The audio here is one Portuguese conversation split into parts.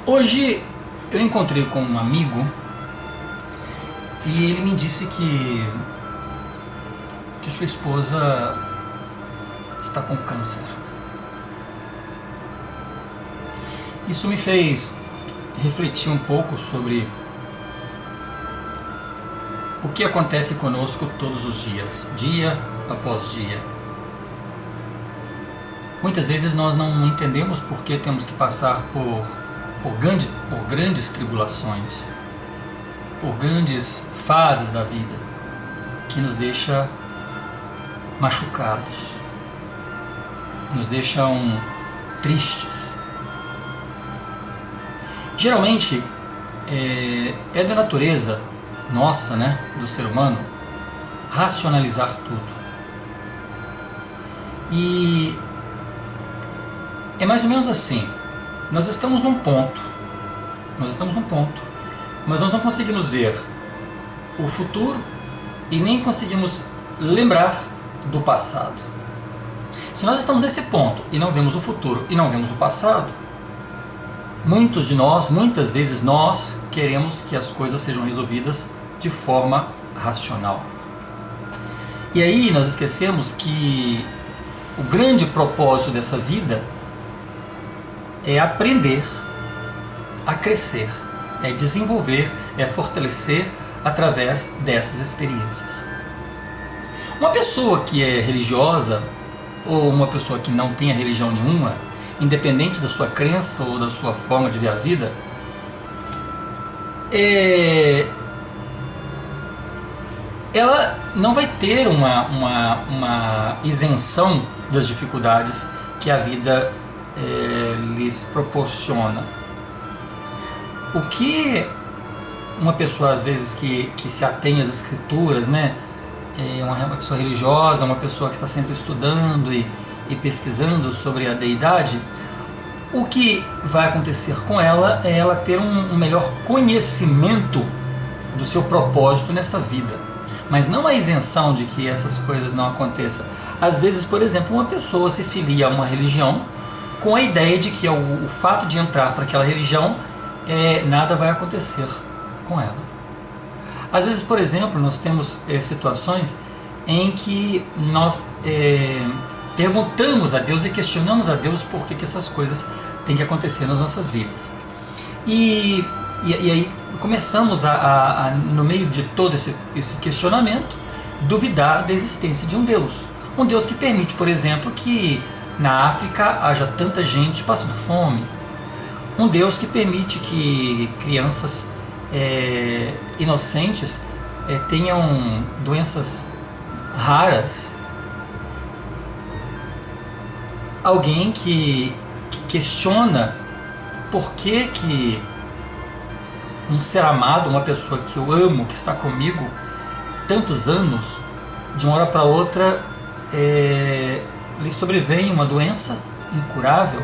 Hoje eu encontrei com um amigo e ele me disse que sua esposa está com câncer. Isso me fez refletir um pouco sobre o que acontece conosco todos os dias, dia após dia. Muitas vezes nós não entendemos por que temos que passar por grandes tribulações, por grandes fases da vida que nos deixam machucados, nos deixam tristes. Geralmente é da natureza nossa, do ser humano, racionalizar tudo. E é mais ou menos assim. Nós estamos num ponto, mas nós não conseguimos ver o futuro e nem conseguimos lembrar do passado. Se nós estamos nesse ponto e não vemos o futuro e não vemos o passado, muitas vezes nós queremos que as coisas sejam resolvidas de forma racional. E aí nós esquecemos que o grande propósito dessa vida é aprender a crescer, é desenvolver, é fortalecer através dessas experiências. Uma pessoa que é religiosa ou uma pessoa que não tenha religião nenhuma, independente da sua crença ou da sua forma de ver a vida, ela não vai ter uma isenção das dificuldades que a vida lhes proporciona. O que uma pessoa às vezes que se atém às escrituras, uma pessoa religiosa, uma pessoa que está sempre estudando e pesquisando sobre a deidade, o que vai acontecer com ela é ela ter um melhor conhecimento do seu propósito nessa vida, mas não a isenção de que essas coisas não aconteçam. Às vezes, por exemplo, uma pessoa se filia a uma religião com a ideia de que o fato de entrar para aquela religião nada vai acontecer com ela. Às vezes, por exemplo, nós temos situações em que nós perguntamos a Deus e questionamos a Deus por que essas coisas têm que acontecer nas nossas vidas. E aí começamos no meio de todo esse questionamento, duvidar da existência de um Deus que permite, por exemplo, que na África haja tanta gente passando fome, um Deus que permite que crianças inocentes tenham doenças raras, alguém que questiona por que um ser amado, uma pessoa que eu amo, que está comigo tantos anos, de uma hora para outra lhe sobrevém uma doença incurável.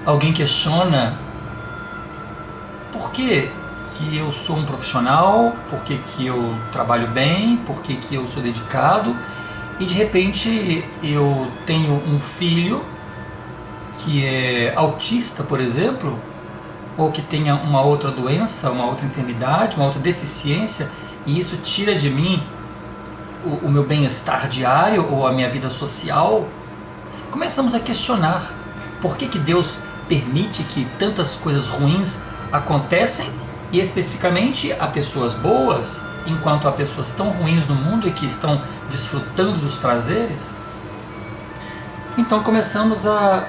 Alguém questiona por que eu sou um profissional, por que eu trabalho bem, por que eu sou dedicado, e de repente eu tenho um filho que é autista, por exemplo, ou que tenha uma outra doença, uma outra enfermidade, uma outra deficiência, e isso tira de mim o meu bem-estar diário ou a minha vida social. Começamos a questionar por que Deus permite que tantas coisas ruins acontecem e especificamente a pessoas boas, enquanto há pessoas tão ruins no mundo e que estão desfrutando dos prazeres. Então começamos a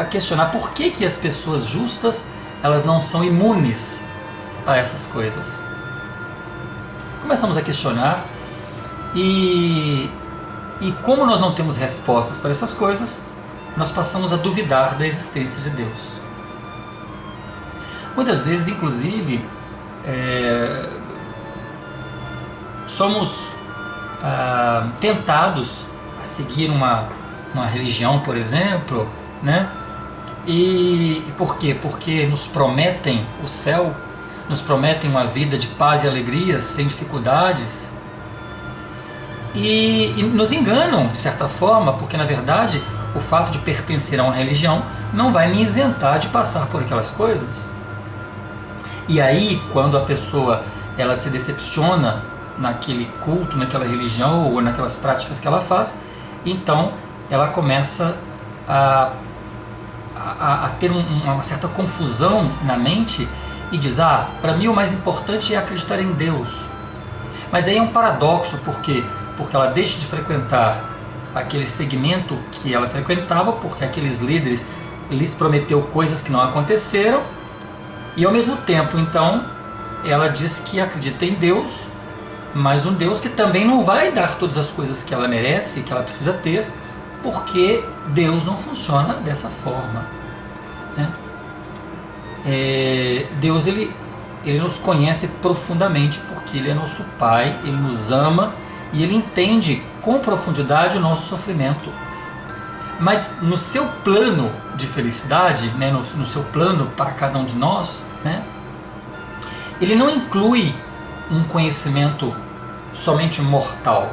questionar por que as pessoas justas elas não são imunes a essas coisas. Começamos a questionar e como nós não temos respostas para essas coisas, nós passamos a duvidar da existência de Deus. Muitas vezes, inclusive, somos tentados a seguir uma religião, por exemplo, E por quê? Porque nos prometem o céu, nos prometem uma vida de paz e alegria, sem dificuldades, e nos enganam, de certa forma, porque na verdade o fato de pertencer a uma religião não vai me isentar de passar por aquelas coisas. E aí, quando a pessoa ela se decepciona naquele culto, naquela religião ou naquelas práticas que ela faz, então ela começa a ter uma certa confusão na mente e diz, para mim o mais importante é acreditar em Deus. Mas aí é um paradoxo, porque ela deixa de frequentar aquele segmento que ela frequentava, porque aqueles líderes lhes prometeu coisas que não aconteceram, e ao mesmo tempo, então, ela diz que acredita em Deus, mas um Deus que também não vai dar todas as coisas que ela merece, que ela precisa ter, porque Deus não funciona dessa forma, né? Deus ele nos conhece profundamente, porque Ele é nosso Pai, Ele nos ama e Ele entende com profundidade o nosso sofrimento. Mas no seu plano de felicidade, né, no seu plano para cada um de nós, né, Ele não inclui um conhecimento somente mortal.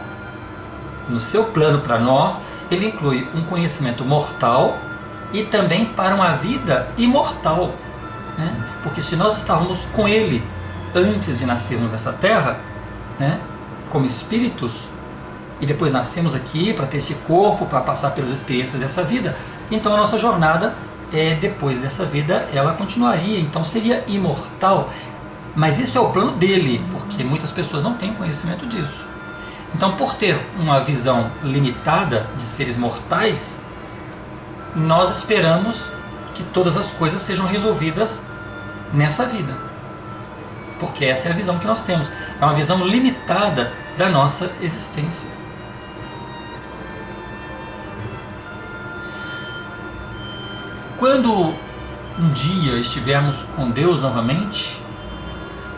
No seu plano para nós, Ele inclui um conhecimento mortal e também para uma vida imortal, né? Porque se nós estávamos com Ele antes de nascermos nessa terra, né, como espíritos, e depois nascemos aqui para ter esse corpo, para passar pelas experiências dessa vida, então a nossa jornada, depois dessa vida, ela continuaria, então seria imortal. Mas isso é o plano dele, porque muitas pessoas não têm conhecimento disso. Então, por ter uma visão limitada de seres mortais, nós esperamos que todas as coisas sejam resolvidas nessa vida. Porque essa é a visão que nós temos. É uma visão limitada da nossa existência. Quando um dia estivermos com Deus novamente,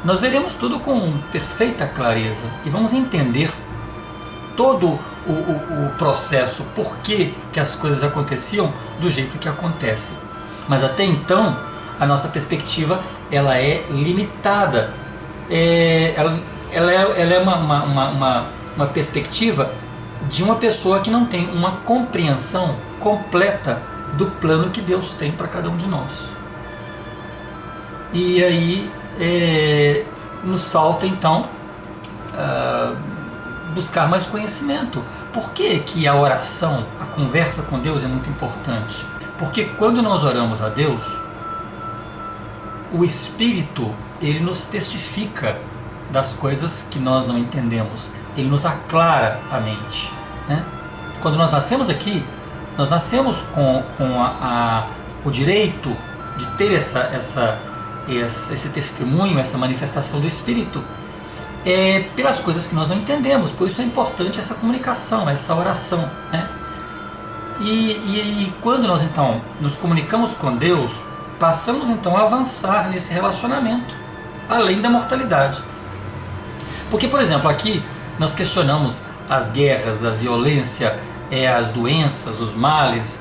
nós veremos tudo com perfeita clareza e vamos entender todo o processo, por que as coisas aconteciam do jeito que acontecem. Mas até então, a nossa perspectiva ela é limitada. Ela é uma perspectiva de uma pessoa que não tem uma compreensão completa do plano que Deus tem para cada um de nós. E aí nos falta então buscar mais conhecimento. Por que a oração, a conversa com Deus é muito importante? Porque quando nós oramos a Deus, o Espírito ele nos testifica das coisas que nós não entendemos, ele nos aclara a mente, né? Quando nós nascemos aqui, nós nascemos com o direito de ter esse testemunho, essa manifestação do Espírito, pelas coisas que nós não entendemos. Por isso é importante essa comunicação, essa oração, né? E quando nós então nos comunicamos com Deus, passamos então a avançar nesse relacionamento, além da mortalidade. Porque, por exemplo, aqui nós questionamos as guerras, a violência, as doenças, os males.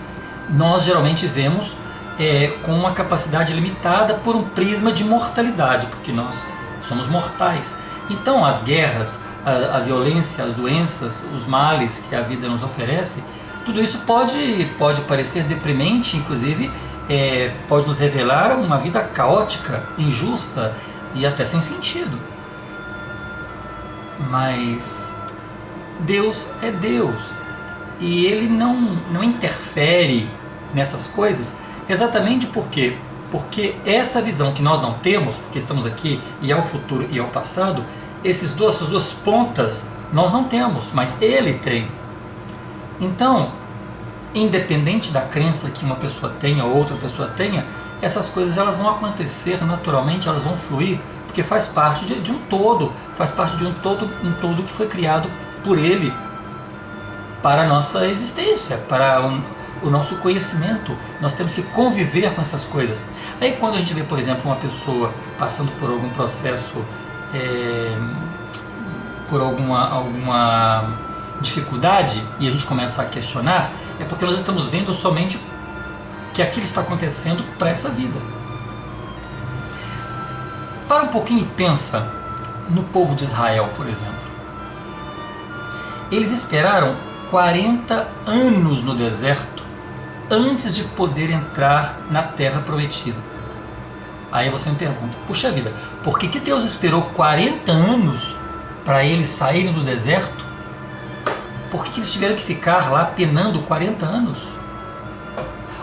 Nós geralmente vemos com uma capacidade limitada por um prisma de mortalidade, porque nós somos mortais. Então as guerras, a violência, as doenças, os males que a vida nos oferece, tudo isso pode parecer deprimente, inclusive pode nos revelar uma vida caótica, injusta e até sem sentido. Mas Deus é Deus e Ele não interfere nessas coisas, exatamente porque essa visão que nós não temos, porque estamos aqui e ao futuro e ao passado, essas duas pontas nós não temos, mas Ele tem. Então, independente da crença que uma pessoa tenha ou outra pessoa tenha, essas coisas elas vão acontecer naturalmente, elas vão fluir, porque faz parte de um todo, faz parte de um todo que foi criado por Ele para a nossa existência, para o nosso conhecimento. Nós temos que conviver com essas coisas. Aí quando a gente vê, por exemplo, uma pessoa passando por algum processo, por alguma dificuldade, e a gente começa a questionar, é porque nós estamos vendo somente que aquilo está acontecendo para essa vida. Para um pouquinho e pensa no povo de Israel, por exemplo. Eles esperaram 40 anos no deserto antes de poder entrar na terra prometida. Aí você me pergunta, puxa vida, por que Deus esperou 40 anos para eles saírem do deserto? Por que eles tiveram que ficar lá penando 40 anos?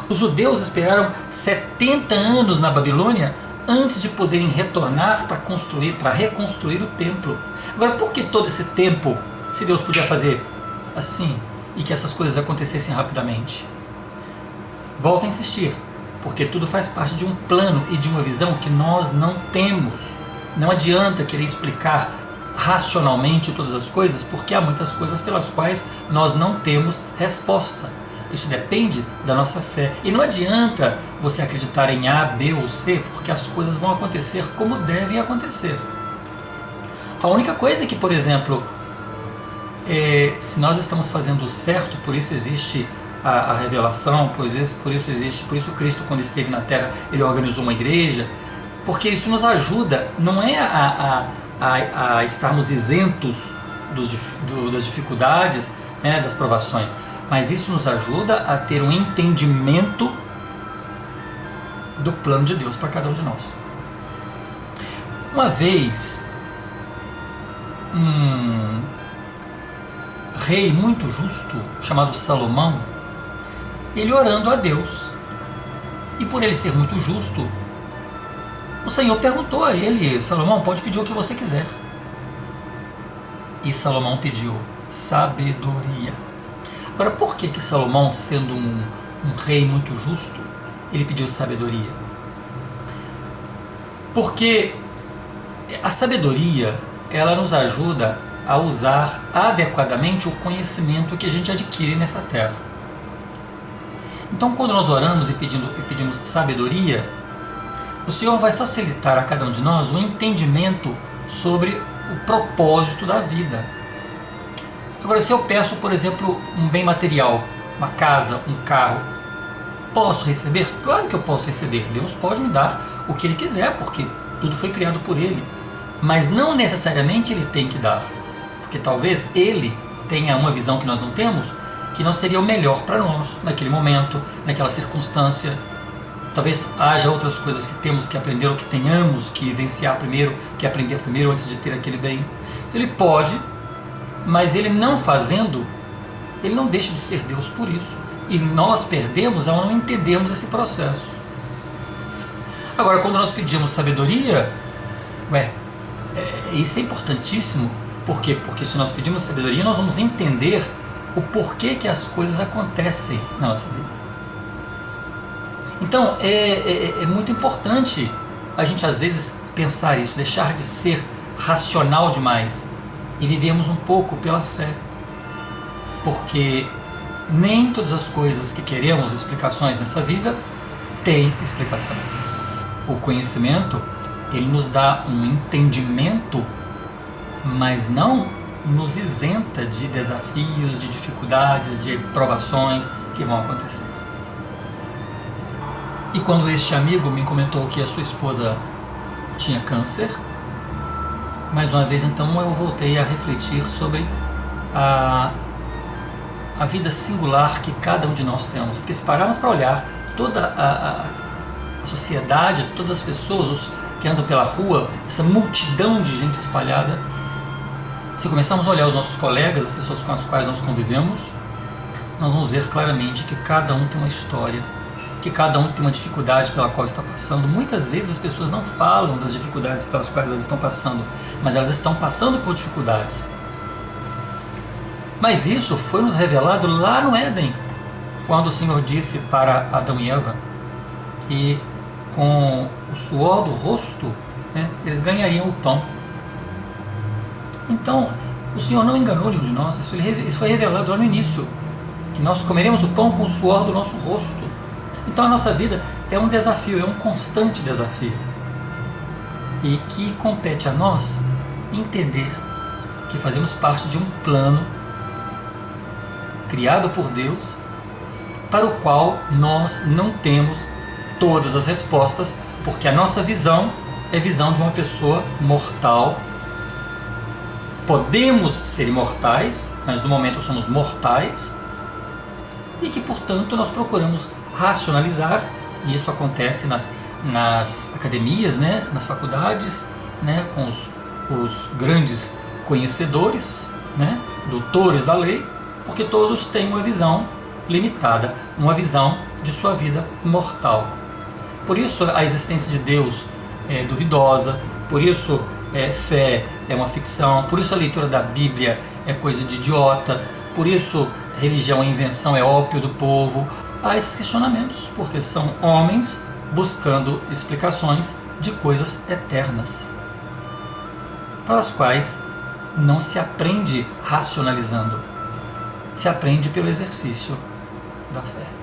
Os judeus esperaram 70 anos na Babilônia antes de poderem retornar para reconstruir o templo. Agora, por que todo esse tempo, se Deus podia fazer assim e que essas coisas acontecessem rapidamente? Volto a insistir, porque tudo faz parte de um plano e de uma visão que nós não temos. Não adianta querer explicar racionalmente todas as coisas, porque há muitas coisas pelas quais nós não temos resposta. Isso depende da nossa fé. E não adianta você acreditar em A, B ou C, porque as coisas vão acontecer como devem acontecer. A única coisa é que, por exemplo, se nós estamos fazendo o certo, por isso existe a revelação, por isso Cristo, quando esteve na Terra, ele organizou uma igreja, porque isso nos ajuda, não é a estarmos isentos das dificuldades, né, das provações, mas isso nos ajuda a ter um entendimento do plano de Deus para cada um de nós. Uma vez, um rei muito justo, chamado Salomão, ele orando a Deus, e por ele ser muito justo, o Senhor perguntou a ele: Salomão, pode pedir o que você quiser. E Salomão pediu sabedoria. Agora, por que Salomão, sendo um rei muito justo, ele pediu sabedoria? Porque a sabedoria, ela nos ajuda a usar adequadamente o conhecimento que a gente adquire nessa terra. Então, quando nós oramos e pedimos sabedoria, o Senhor vai facilitar a cada um de nós o entendimento sobre o propósito da vida. Agora, se eu peço, por exemplo, um bem material, uma casa, um carro, posso receber? Claro que eu posso receber. Deus pode me dar o que Ele quiser, porque tudo foi criado por Ele. Mas não necessariamente Ele tem que dar, porque talvez Ele tenha uma visão que nós não temos, que não seria o melhor para nós, naquele momento, naquela circunstância. Talvez haja outras coisas que temos que aprender, ou que tenhamos que vivenciar primeiro, que aprender primeiro antes de ter aquele bem. Ele pode, mas Ele não fazendo, Ele não deixa de ser Deus por isso. E nós perdemos ao não entendermos esse processo. Agora, quando nós pedimos sabedoria, isso é importantíssimo. Por quê? Porque se nós pedimos sabedoria, nós vamos entender o porquê que as coisas acontecem na nossa vida. Então, é muito importante a gente, às vezes, pensar isso, deixar de ser racional demais e vivermos um pouco pela fé. Porque nem todas as coisas que queremos explicações nessa vida têm explicação. O conhecimento, ele nos dá um entendimento, mas não nos isenta de desafios, de dificuldades, de provações que vão acontecer. E quando este amigo me comentou que a sua esposa tinha câncer, mais uma vez então eu voltei a refletir sobre a vida singular que cada um de nós temos. Porque se pararmos para olhar toda a sociedade, todas as pessoas que andam pela rua, essa multidão de gente espalhada, se começarmos a olhar os nossos colegas, as pessoas com as quais nós convivemos, nós vamos ver claramente que cada um tem uma história, que cada um tem uma dificuldade pela qual está passando. Muitas vezes as pessoas não falam das dificuldades pelas quais elas estão passando, mas elas estão passando por dificuldades. Mas isso foi nos revelado lá no Éden, quando o Senhor disse para Adão e Eva que com o suor do rosto, eles ganhariam o pão. Então, o Senhor não enganou nenhum de nós, isso foi revelado lá no início, que nós comeremos o pão com o suor do nosso rosto. Então a nossa vida é um desafio, é um constante desafio. E que compete a nós entender que fazemos parte de um plano criado por Deus, para o qual nós não temos todas as respostas, porque a nossa visão é a visão de uma pessoa mortal. Podemos ser imortais, mas no momento somos mortais, e que, portanto, nós procuramos racionalizar, e isso acontece nas academias, né, nas faculdades, né, com os grandes conhecedores, né, doutores da lei, porque todos têm uma visão limitada, uma visão de sua vida mortal. Por isso a existência de Deus é duvidosa, por isso fé é uma ficção, por isso a leitura da Bíblia é coisa de idiota, por isso religião é invenção, é ópio do povo. Há esses questionamentos, porque são homens buscando explicações de coisas eternas, para as quais não se aprende racionalizando, se aprende pelo exercício da fé.